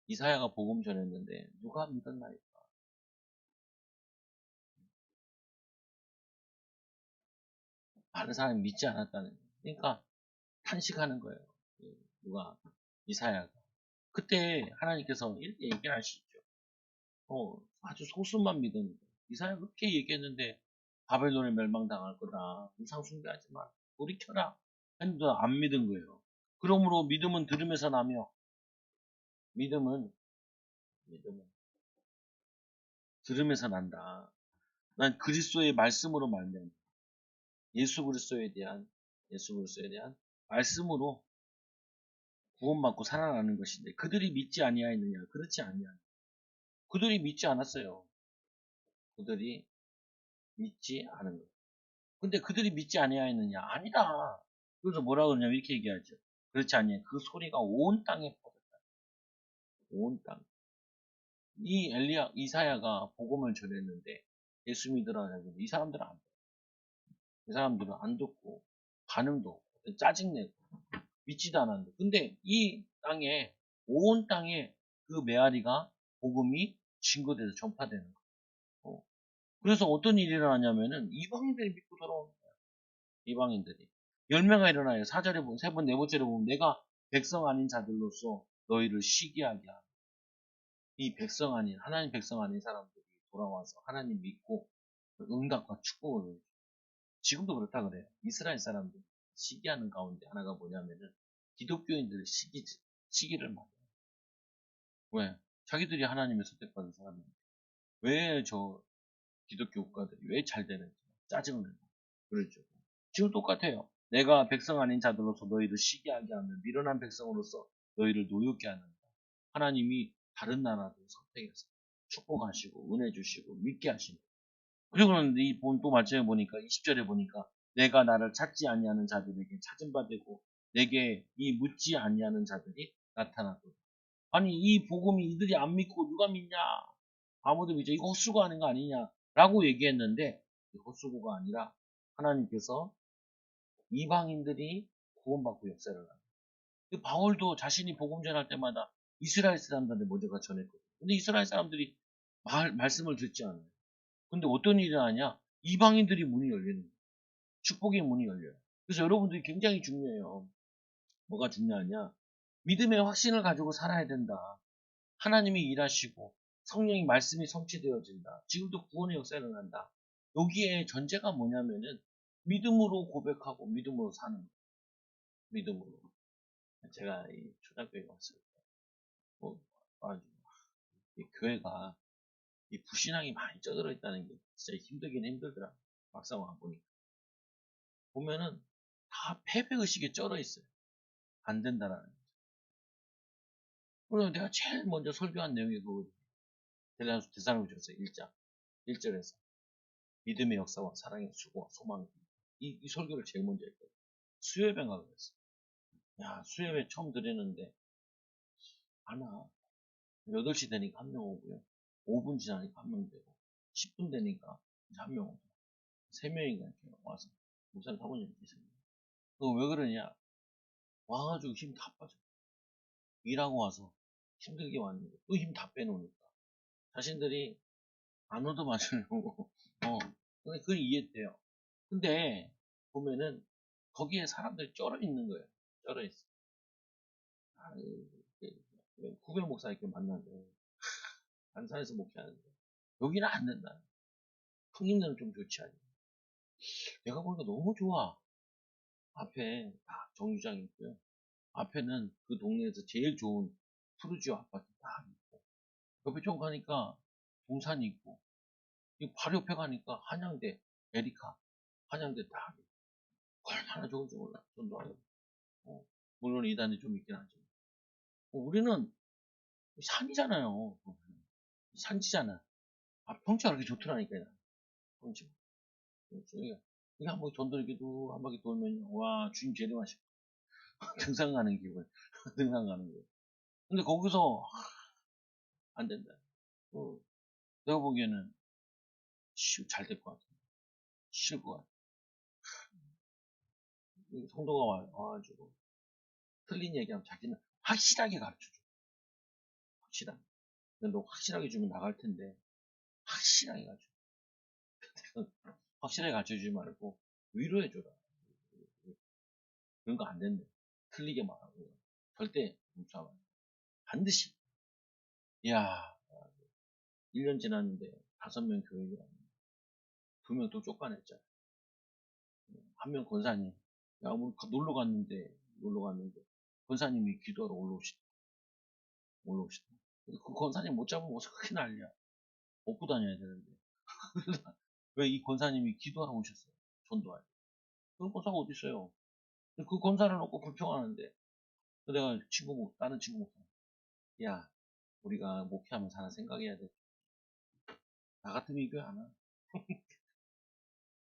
이사야가 복음 전했는데 누가 믿었나이까. 많은 사람이 믿지 않았다는 거예요. 그러니까 탄식하는 거예요. 누가 이사야가. 그때 하나님께서 이렇게 얘기를 하시죠. 아주 소수만 믿은 거예요. 이사야가 그렇게 얘기했는데 바벨론에 멸망당할 거다. 우상 숭배하지 마. 돌이켜라. 했는데 안 믿은 거예요. 그러므로 믿음은 들음에서 나며 믿음은 들음에서 난다. 난 그리스도의 말씀으로 말미암아 예수 그리스도에 대한 말씀으로 구원받고 살아나는 것인데 그들이 믿지 아니하였느냐? 그렇지 아니하냐. 그들이 믿지 않았어요. 그들이 믿지 않은 거예요. 근데 그들이 믿지 아니하였느냐? 아니다. 그래서 뭐라 그러냐면 이렇게 얘기하죠. 그렇지 아니에요. 그 소리가 온 땅에 퍼졌다. 온 땅. 이사야가 복음을 전했는데 예수 믿으라 하는데 이 사람들은 안 듣고, 이 사람들은 안 듣고 반응도 없고 짜증내고 믿지도 않았는데 근데 이 땅에 온 땅에 그 메아리가 복음이 증거돼서 전파되는 거예요. 그래서 어떤 일이 일어나냐면은 이방인들이 믿고 돌아오는 거예요. 이방인들이 10명이 일어나요. 4절에 보면 3번, 4번째로 보면 내가 백성 아닌 자들로서 너희를 시기하게 하라. 이 백성 아닌 하나님 백성 아닌 사람들이 돌아와서 하나님 믿고 응답과 축복을 해요. 지금도 그렇다 그래요. 이스라엘 사람들 시기하는 가운데 하나가 뭐냐면은 기독교인들 시기를 만들어요. 왜? 자기들이 하나님의 선택받은 사람인데 왜 저 기독교 국가들이 왜 잘 되는지 짜증을 내고 그러죠. 지금 똑같아요. 내가 백성 아닌 자들로서 너희를 시기하게 하며 미련한 백성으로서 너희를 노엽게 하는다. 하나님이 다른 나라들 선택해서 축복하시고 은혜 주시고 믿게 하시고 그리고 그런데 이 또 말씀해 보니까 20절에 보니까 내가 나를 찾지 아니하는 자들에게 찾은 바 되고 내게 이 묻지 아니하는 자들이 나타났고 아니 이 복음이 이들이 안 믿고 누가 믿냐 아무도 믿죠 이거 헛수고 하는 거 아니냐라고 얘기했는데 헛수고가 아니라 하나님께서 이방인들이 구원받고 역사를 합니다. 바울도 자신이 복음 전할 때마다 이스라엘 사람들한테 먼저가 전했거든요. 근데 이스라엘 사람들이 말씀을 듣지 않아요. 근데 어떤 일이 하냐? 이방인들이 문이 열리는 거예요. 축복의 문이 열려요. 그래서 여러분들이 굉장히 중요해요. 뭐가 중요하냐? 믿음의 확신을 가지고 살아야 된다. 하나님이 일하시고 성령의 말씀이 성취되어진다. 지금도 구원의 역사가 일어난다. 여기에 전제가 뭐냐면은 믿음으로 고백하고 믿음으로 사는 거예요. 믿음으로. 제가 이 초등학교에 왔을 때, 아주 이 교회가 이 불신앙이 많이 쪄들어 있다는 게 진짜 힘들긴 힘들더라. 막상 와 보니까. 보면은 다 패배의식에 쩔어 있어요. 안 된다라는 거죠. 그리고 내가 제일 먼저 설교한 내용이 그거거든요. 데살로니가서 1장 1절에서 믿음의 역사와 사랑의 수고와 소망 이 설교를 제일 먼저 했거든요. 수요예배가 그랬어. 야 수요예배 처음 드리는데 안 와. 8시 되니까 한 명 오고요. 5분 지나니까 한 명 되고 10분 되니까 이제 한 명 오고 3명인가 이렇게 와서 목사님 사모님 계세요. 그거 왜 그러냐? 와가지고 힘 다 빠져. 일하고 와서 힘들게 왔는데 또 힘 다 빼놓으니까 자신들이 안 얻어맞으려고 근데 그건 이해돼요. 근데 보면은 거기에 사람들이 쩔어 있는 거예요. 쩔어 있어. 구별 목사 이렇게 만나는데 안산에서 목회하는데 여기는 안 된다. 형님들은 좀 좋지 않냐. 내가 보니까 너무 좋아. 앞에 딱 정류장이 있고요. 앞에는 그 동네에서 제일 좋은 푸르지오 아파트 딱 있고 옆에 좀 가니까 동산이 있고 바로 옆에 가니까 한양대 에리카 한양대 딱 있고 얼마나 좋은지 몰라. 전도하고 물론 이단이 좀 있긴 하지만 우리는 산이잖아요. 산지잖아. 평지가 그렇게 좋더라니까요. 평지. 이게 한 바퀴 돈돌기도 한 바퀴 돌면 와 주님 재림하시고 등산 가는 기분 등산 가는 거. 근데 거기서 안 된다. 내가 보기에는 잘 될 것 같아. 쉴 것 같아. 성도가 와가지고 틀린 얘기하면 자기는 확실하게 가르쳐줘. 확실하게. 근데 너 확실하게 주면 나갈 텐데 확실하게 가르쳐. 확실하게 가르쳐주지 말고 위로해줘라. 그런 거 안 된대. 틀리게 말하고. 절대 묵사하면 반드시. 이야, 1년 지났는데 5명 교육을 하는데 2명 또 쫓아냈잖아. 한 명 권사님. 야, 뭐 놀러 갔는데 권사님이 기도하러 올라오시다. 그 권사님 못 잡으면 어서 크게 난리야. 업고 다녀야 되는데. 왜 이 권사님이 기도하러 오셨어요? 전도할. 그런 권사가 어디 있어요? 그 권사를 놓고 불평하는데. 내가 다른 친구 목사. 야, 우리가 목회하면서 하나 생각해야 돼. 나 같으면 이 교회 안 와.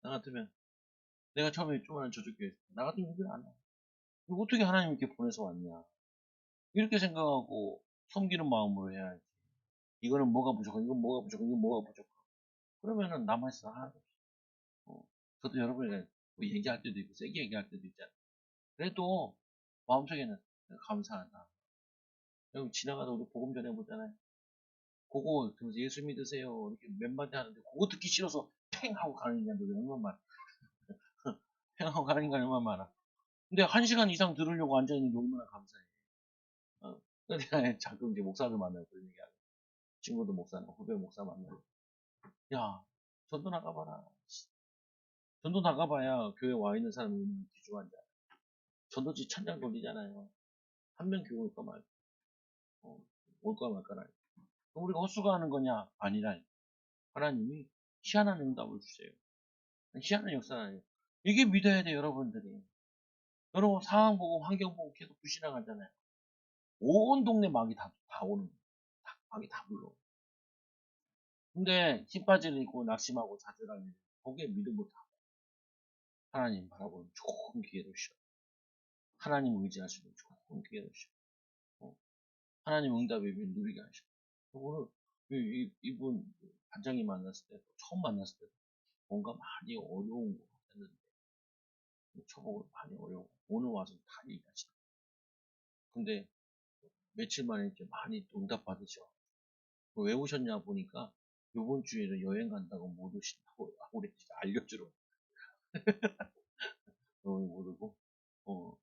나 같으면, 내가 처음에 조만한 저쪽교회, 나 같으면 이 교회 안 와. 그리고 어떻게 하나님 이렇게 보내서 왔냐. 이렇게 생각하고 섬기는 마음으로 해야지. 이거는 뭐가 부족한, 이건 뭐가 부족한, 이건 뭐가 부족한. 그러면은 남아있어 하나도 없어. 저도 여러분에게 뭐 얘기할 때도 있고, 세게 얘기할 때도 있잖아요. 그래도 마음속에는 감사하다. 여러분 지나가다 우리 복음 전해보잖아요. 그거 들으면서 예수 믿으세요. 이렇게 몇 마디 하는데 그거 듣기 싫어서 팽 하고 가는 인간들이 얼마나 많아. 팽 하고 가는 인간이 얼마나 많아. 근데 1시간 이상 들으려고 앉아있는 게 얼마나 감사해. 그래서 내가 자꾸 이제 목사들 만나고 그런 얘기하고 친구도 목사나 후배 목사 만나고 야 전도 나가봐라. 전도 나가봐야 교회 와 있는 사람이 얼마나 귀중한지 알아. 전도지 천장 돌리잖아요. 한 명 교회 올까 말까. 올까 말까라. 우리가 헛수고하는 거냐? 아니라 하나님이 희한한 응답을 주세요. 희한한 역사예요. 이게 믿어야 돼 여러분들이. 여러분 상황 보고 환경 보고 계속 불신앙하잖아요. 온 동네 막이 다 오는 거예요. 막이 다 불러. 근데 힘 빠지고 낙심하고 좌절하면 거기에 믿음을 다 하나님 바라보는 좋은 기회를 주셔. 하나님 의지하시는 좋은 기회를 주셔. 하나님 응답의 길 누리게 하셔. 오늘 이분 반장이 만났을 때 처음 만났을 때 뭔가 많이 어려운 거 같았는데 저보고 많이 어려워. 오늘 와서 다 얘기하시다. 근데 며칠 만에 이렇게 많이 응답 받으셔. 왜 오셨냐 보니까 요번 주에는 여행 간다고 못 오신다고 우리 알려주러 모르고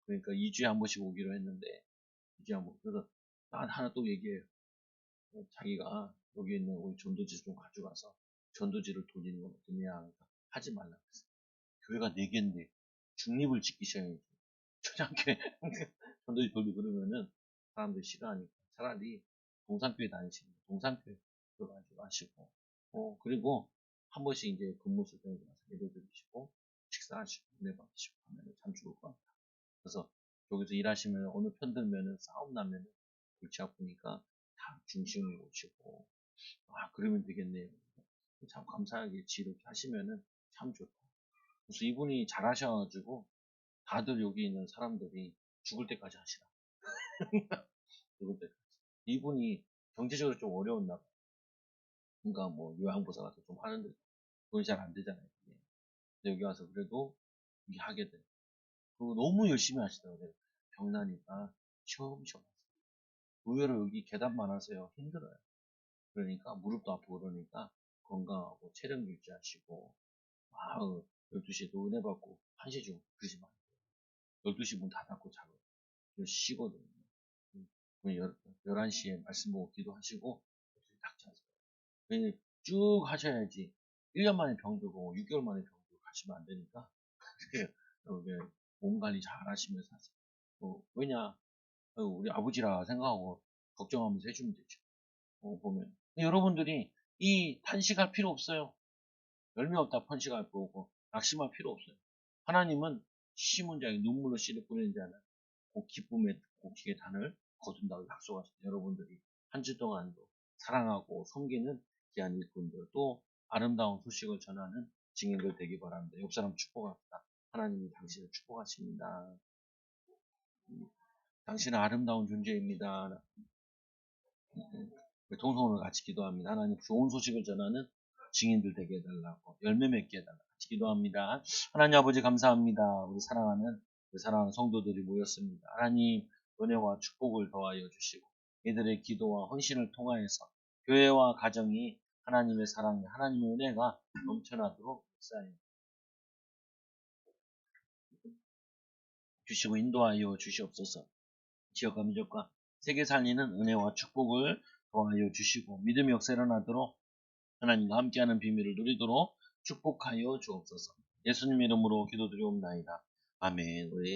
그러니까 2주에 한 번씩 오기로 했는데 2주에 한 번. 그래서 난 하나 또 얘기해요. 자기가 여기 있는 우리 전도지 좀 가져가서 전도지를 돌리는 건 어떠냐. 그러니까 하지 말라 그랬어. 교회가 4개인데 중립을 지키셔야지. 초장교회 전도지 돌리고 그러면은 사람들이 싫어하니까 차라리 동산교회 다니시는 동산교회 들어가지고 하시고 그리고 한 번씩 이제 근무 수련회 가서 예배 드리시고 식사하시고 은혜 받으시고 하면 참 좋을 것 같아요. 그래서 여기서 일하시면 어느 편 들면은 싸움 나면은 골치 아프니까 다 중심을 모시고 그러면 되겠네요. 참 감사하게 이렇게 하시면은 참 좋다. 그래서 이분이 잘하셔가지고 다들 여기 있는 사람들이 죽을 때까지 하시라. 죽을 때까지. 이분이 경제적으로 좀 어려웠나 봐요. 그러니까 뭐 요양보사 같은 좀 하는데 돈이 잘 안 되잖아요. 근데 여기 와서 그래도 이게 하게 돼. 그리고 너무 열심히 하시더라고요. 병나니까 쉬엄쉬엄 하세요. 의외로 여기 계단만 하세요. 힘들어요. 그러니까 무릎도 아프고 그러니까 건강하고 체력 유지하시고 12시에도 은혜 받고 1시 중 그러지 마요. 12시 문 다 닫고 자고 쉬거든요. 11시에 말씀 보고 기도하시고 딱 자세요. 쭉 하셔야지 1년 만에 병들고 6개월 만에 병들고 가시면 안 되니까 몸 관리 잘 하시면서 하세요. 왜냐 우리 아버지라 생각하고 걱정하면서 해주면 되죠. 보면 여러분들이 이 탄식할 필요 없어요. 열매 없다 탄식할 거고 낙심할 필요 없어요. 하나님은 심은 자에게 눈물로 씨를 뿌리는 자는 그 기쁨의 곡식의 단을 거둔다고 약속하셨어요. 여러분들이 한 주 동안도 사랑하고 섬기는 귀한 일꾼들 또 아름다운 소식을 전하는 증인들 되기 바랍니다. 옆 사람 축복합니다. 하나님이 당신을 축복하십니다. 당신은 아름다운 존재입니다. 동성으로 같이 기도합니다. 하나님 좋은 소식을 전하는 증인들 되게 해달라고 열매 맺게 해달라고 같이 기도합니다. 하나님 아버지 감사합니다. 우리 사랑하는 성도들이 모였습니다. 하나님 은혜와 축복을 더하여 주시고 이들의 기도와 헌신을 통하여서 교회와 가정이 하나님의 사랑에 하나님의 은혜가 넘쳐나도록 역사해 주시고 인도하여 주시옵소서. 지역과 민족과 세계 살리는 은혜와 축복을 더하여 주시고 믿음의 역사를 일어나도록 하나님과 함께하는 비밀을 누리도록 축복하여 주옵소서. 예수님 이름으로 기도드리옵나이다. 아멘. 우리